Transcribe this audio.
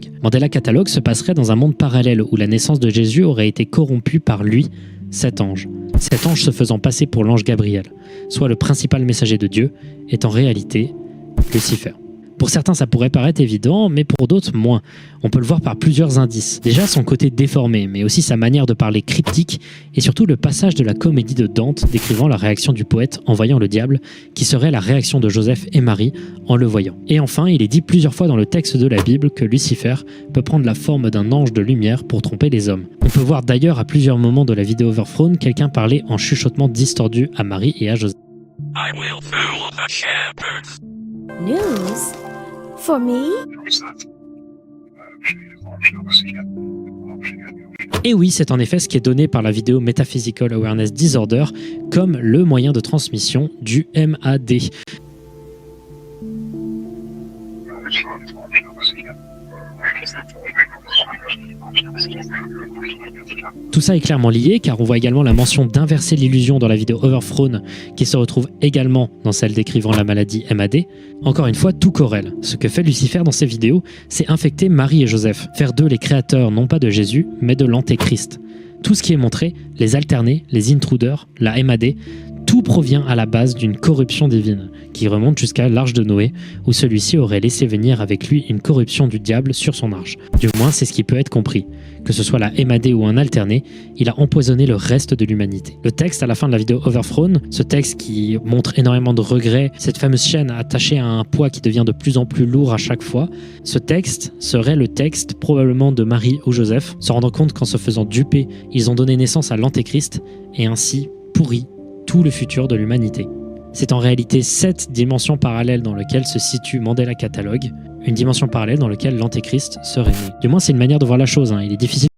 catalogue. Mandela Catalogue se passerait dans un monde parallèle où la naissance de Jésus aurait été corrompue par lui, cet ange. Cet ange se faisant passer pour l'ange Gabriel, soit le principal messager de Dieu, est en réalité Lucifer. Pour certains, ça pourrait paraître évident, mais pour d'autres, moins. On peut le voir par plusieurs indices. Déjà, son côté déformé, mais aussi sa manière de parler cryptique, et surtout le passage de la comédie de Dante décrivant la réaction du poète en voyant le diable, qui serait la réaction de Joseph et Marie en le voyant. Et enfin, il est dit plusieurs fois dans le texte de la Bible que Lucifer peut prendre la forme d'un ange de lumière pour tromper les hommes. On peut voir d'ailleurs à plusieurs moments de la vidéo Overthrown quelqu'un parler en chuchotement distordu à Marie et à Joseph. I will fool the shepherds. News? For me? Et oui, c'est en effet ce qui est donné par la vidéo Metaphysical Awareness Disorder comme le moyen de transmission du MAD. Tout ça est clairement lié car on voit également la mention d'inverser l'illusion dans la vidéo Overthrown qui se retrouve également dans celle décrivant la maladie MAD. Encore une fois, tout corrèle. Ce que fait Lucifer dans ses vidéos, c'est infecter Marie et Joseph, faire d'eux les créateurs non pas de Jésus, mais de l'Antéchrist. Tout ce qui est montré, les alternés, les intruders, la MAD, tout provient à la base d'une corruption divine, qui remonte jusqu'à l'arche de Noé, où celui-ci aurait laissé venir avec lui une corruption du diable sur son arche. Du moins, c'est ce qui peut être compris. Que ce soit la MAD ou un alterné, il a empoisonné le reste de l'humanité. Le texte à la fin de la vidéo Overthrown, ce texte qui montre énormément de regrets, cette fameuse chaîne attachée à un poids qui devient de plus en plus lourd à chaque fois, ce texte serait le texte probablement de Marie ou Joseph, se rendant compte qu'en se faisant duper, ils ont donné naissance à l'Antéchrist et ainsi pourri tout le futur de l'humanité. C'est en réalité cette dimension parallèle dans laquelle se situe Mandela Catalogue, une dimension parallèle dans laquelle l'Antéchrist serait né. Du moins, c'est une manière de voir la chose, hein. Il est difficile